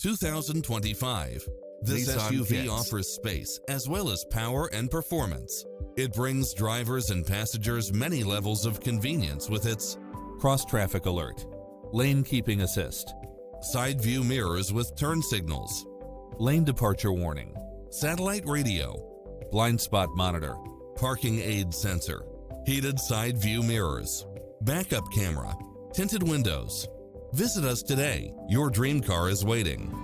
2025. This Nissan SUV Kicks. offers space as well as power and performance. It brings drivers and passengers many levels of convenience with its cross-traffic alert, lane keeping assist, side view mirrors with turn signals, lane departure warning, satellite radio, blind spot monitor, parking aid sensor, heated side view mirrors, backup camera, tinted windows. Visit us today. Your dream car is waiting.